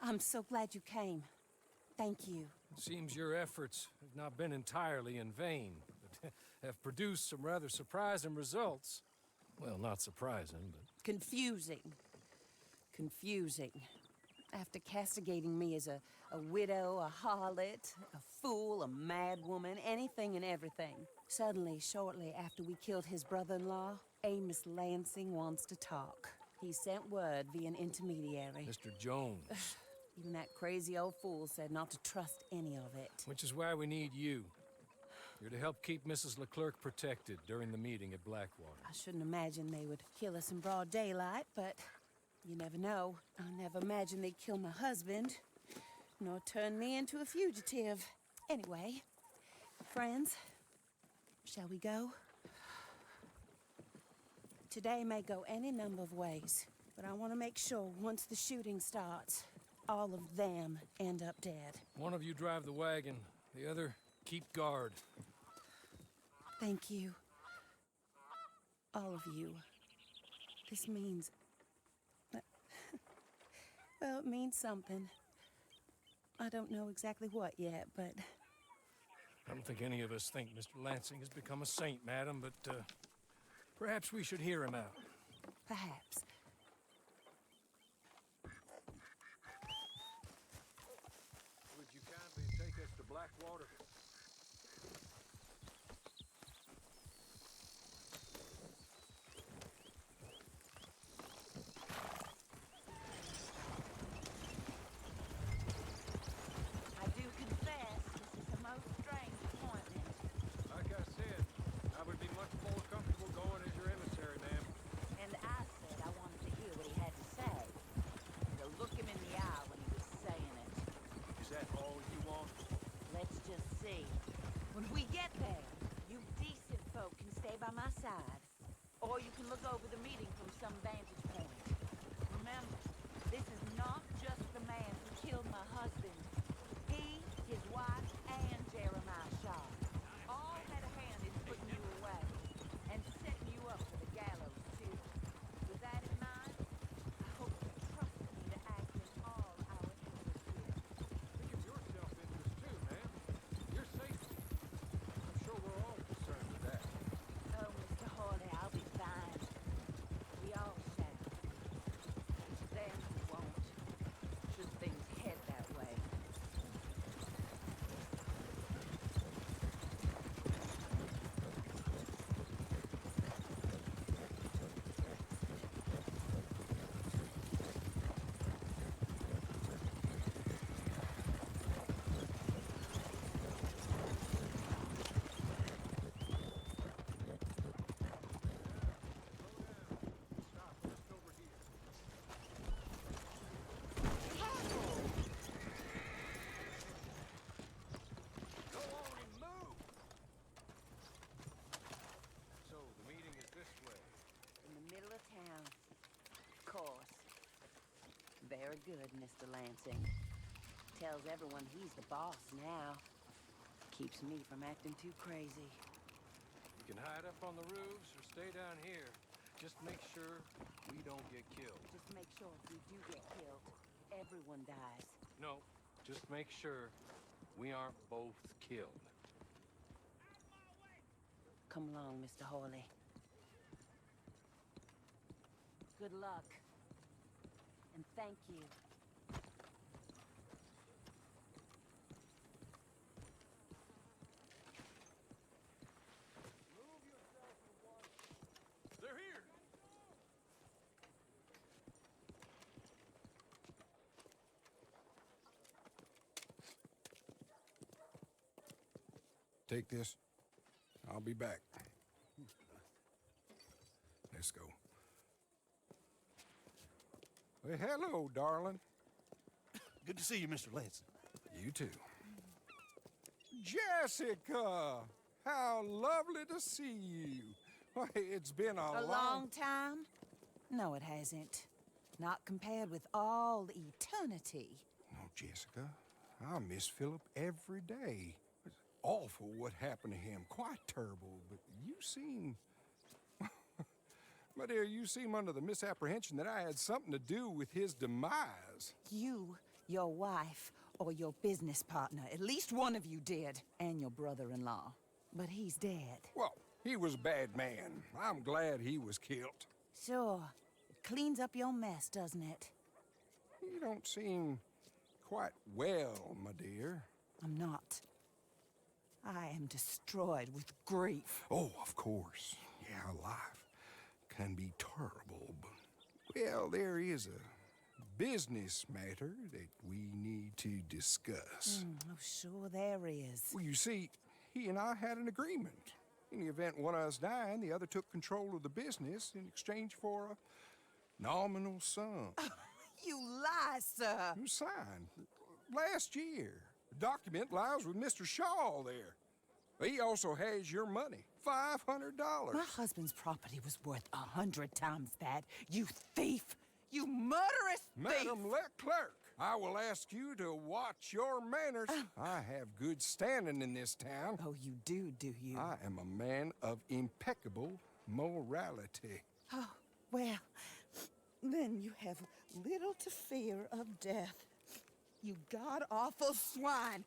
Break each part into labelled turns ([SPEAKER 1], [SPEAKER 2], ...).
[SPEAKER 1] I'm so glad you came. Thank you.
[SPEAKER 2] It seems your efforts have not been entirely in vain, but have produced some rather surprising results. Well, not surprising, but...
[SPEAKER 1] Confusing. Confusing. After castigating me as a widow, a harlot, a fool, a madwoman, anything and everything. Suddenly, shortly after we killed his brother-in-law, Amos Lansing wants to talk. He sent word via an intermediary.
[SPEAKER 2] Mr. Jones.
[SPEAKER 1] Even that crazy old fool said not to trust any of it.
[SPEAKER 2] Which is why we need you. You're to help keep Mrs. Leclerc protected during the meeting at Blackwater.
[SPEAKER 1] I shouldn't imagine they would kill us in broad daylight, but you never know. I never imagined they'd kill my husband, nor turn me into a fugitive. Anyway, friends, shall we go? Today may go any number of ways, but I want to make sure once the shooting starts, all of them end up dead.
[SPEAKER 2] One of you drive the wagon, the other keep guard.
[SPEAKER 1] Thank you. All of you. This means... well, it means something. I don't know exactly what yet, but...
[SPEAKER 2] I don't think any of us think Mr. Lansing has become a saint, madam, but perhaps we should hear him out.
[SPEAKER 1] Perhaps.
[SPEAKER 2] Would you kindly take us to Blackwater?
[SPEAKER 1] I do confess, this is the most strange appointment.
[SPEAKER 2] Like I said, I would be much more comfortable going as your emissary, ma'am.
[SPEAKER 3] And I said I wanted to hear what he had to say. To look him in the eye when he was saying it.
[SPEAKER 2] Is that all you want?
[SPEAKER 3] Let's just see. When we get there, you decent folk can stay by my side. Or you can look over the meeting from some vantage point. Remember, this is not just the man who killed my husband. He, his wife, and Jeremiah Shaw all had a hand in putting you away. And setting you up for the gallows, too. With that in mind, I hope you trust me to act in all our interests here.
[SPEAKER 2] Think of your self-interest too, ma'am. Your safety. I'm sure we're all concerned with that.
[SPEAKER 3] Oh, Mr. Hawley, I'll be fine. We all shall. It's them who won't. Should things head that way.
[SPEAKER 2] Stop just over here. Go on and move! So, the meeting is this way.
[SPEAKER 3] In the middle of town. Of course. Very good, Mr. Lansing. Tells everyone he's the boss now. Keeps me from acting too crazy.
[SPEAKER 2] You can hide up on the roofs or stay down here. Just make sure we don't get killed.
[SPEAKER 3] Just make sure if you do get killed, everyone dies.
[SPEAKER 2] No, just make sure we aren't both killed.
[SPEAKER 3] Come along, Mr. Hawley. Good luck. And thank you.
[SPEAKER 2] They're here!
[SPEAKER 4] Take this. I'll be back. Let's go. Well, hello, darling.
[SPEAKER 5] Good to see you, Mr. Lansing.
[SPEAKER 4] You too. Jessica! How lovely to see you. Why, it's been
[SPEAKER 1] A long time? No, it hasn't. Not compared with all eternity.
[SPEAKER 4] No, Jessica. I miss Philip every day. It's awful what happened to him. Quite terrible, but you seem... My dear, you seem under the misapprehension that I had something to do with his demise.
[SPEAKER 1] You Your wife or your business partner. At least one of you did. And your brother-in-law. But he's dead.
[SPEAKER 4] Well, he was a bad man. I'm glad he was killed.
[SPEAKER 1] Sure. It cleans up your mess, doesn't it?
[SPEAKER 4] You don't seem quite well, my dear.
[SPEAKER 1] I'm not. I am destroyed with grief.
[SPEAKER 4] Oh, of course. Yeah, life can be terrible, but... Well, there is a business matter that we need to discuss.
[SPEAKER 1] Oh, sure there is.
[SPEAKER 4] Well, you see, he and I had an agreement. In the event one of us died, the other took control of the business in exchange for a nominal sum.
[SPEAKER 1] You lie, sir.
[SPEAKER 4] It was signed last year. The document lies with Mr. Shaw there. He also has your money, $500.
[SPEAKER 1] My husband's property was worth 100 times that. You thief! You murderous thief!
[SPEAKER 4] Madam Leclerc, I will ask you to watch your manners. I have good standing in this town.
[SPEAKER 1] Oh, you do you?
[SPEAKER 4] I am a man of impeccable morality.
[SPEAKER 1] Oh, well, then you have little to fear of death. You god-awful swine!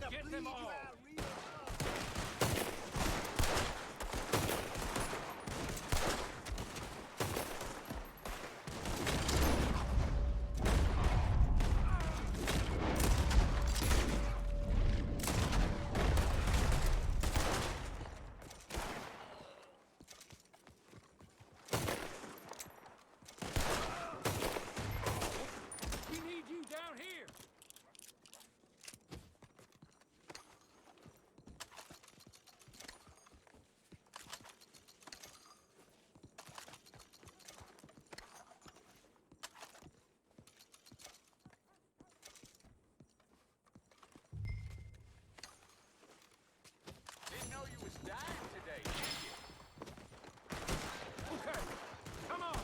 [SPEAKER 2] Get them all! We need you down here!
[SPEAKER 6] Didn't know you was dying today, did you?
[SPEAKER 2] Okay, come on!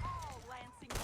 [SPEAKER 3] All Lansing.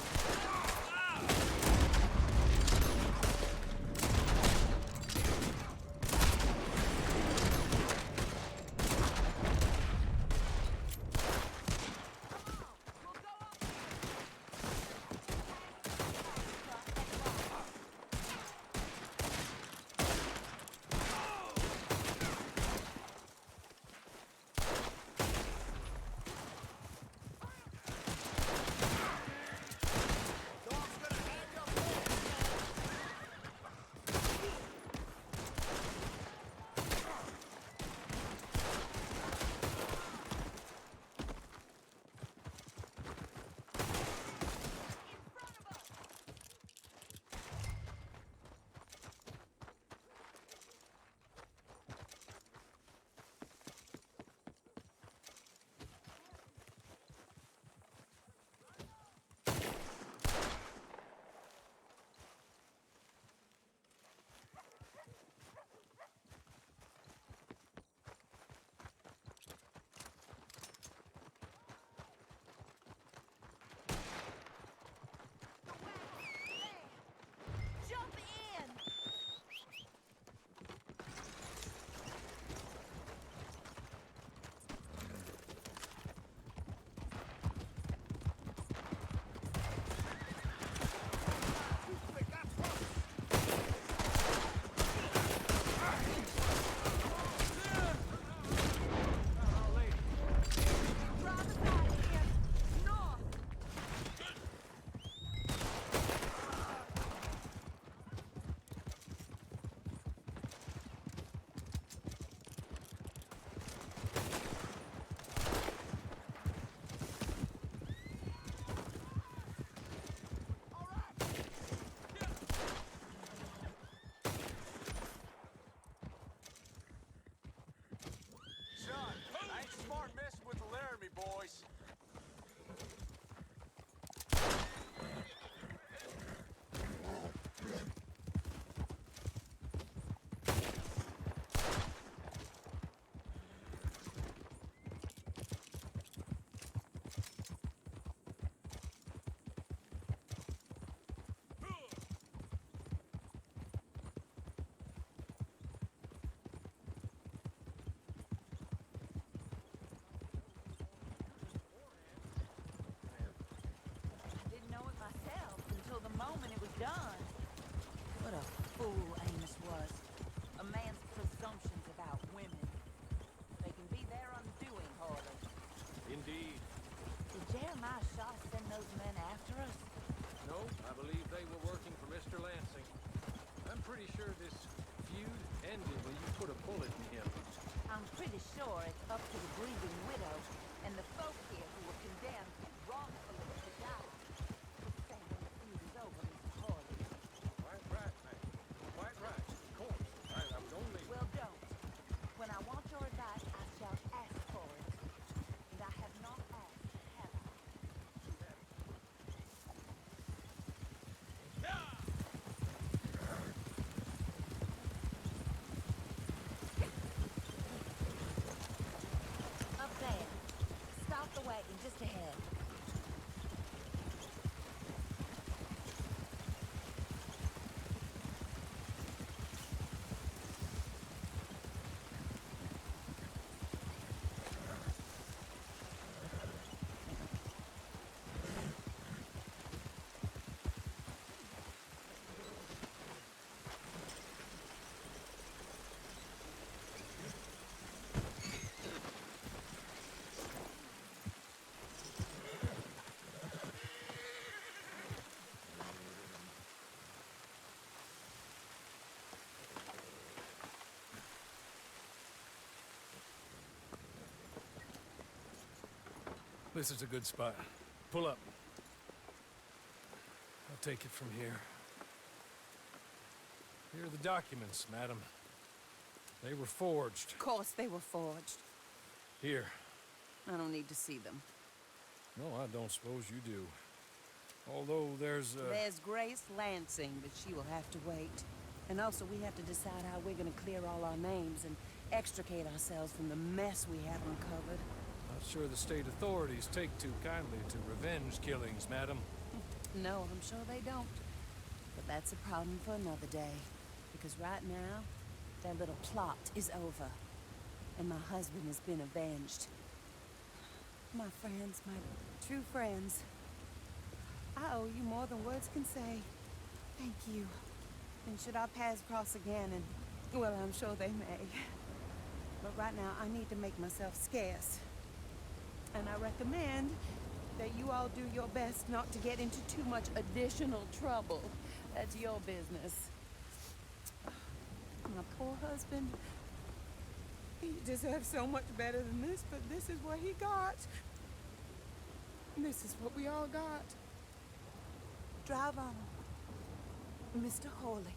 [SPEAKER 3] Jump in! Drive us out of here! North!
[SPEAKER 6] Son, ain't smart messing with the Laramie boys.
[SPEAKER 3] pretty sure it's up to the grieving widow and the folk here who were condemned wrongfully to die to say when the feud is over, Mr. Hawley.
[SPEAKER 2] Quite right, man. Quite right. Of course. I'm only...
[SPEAKER 3] Well, don't. When I want your advice, I shall ask for it. And I have not asked, have I? Up there. Stop the wagon just ahead.
[SPEAKER 2] This is a good spot. Pull up. I'll take it from here. Here are the documents, madam. They were forged.
[SPEAKER 1] Of course they were forged.
[SPEAKER 2] Here.
[SPEAKER 1] I don't need to see them.
[SPEAKER 2] No, I don't suppose you do. Although there's
[SPEAKER 1] There's Grace Lansing, but she will have to wait. And also, we have to decide how we're gonna clear all our names and extricate ourselves from the mess we have uncovered.
[SPEAKER 2] Not sure the state authorities take too kindly to revenge killings, madam.
[SPEAKER 1] No, I'm sure they don't. But that's a problem for another day. Because right now, their little plot is over. And my husband has been avenged. My friends, my true friends. I owe you more than words can say. Thank you. And should our paths cross again, and, well, I'm sure they may. But right now, I need to make myself scarce. And I recommend that you all do your best not to get into too much additional trouble. That's your business. My poor husband, he deserves so much better than this, but this is what he got. This is what we all got. Drive on, Mr. Hawley.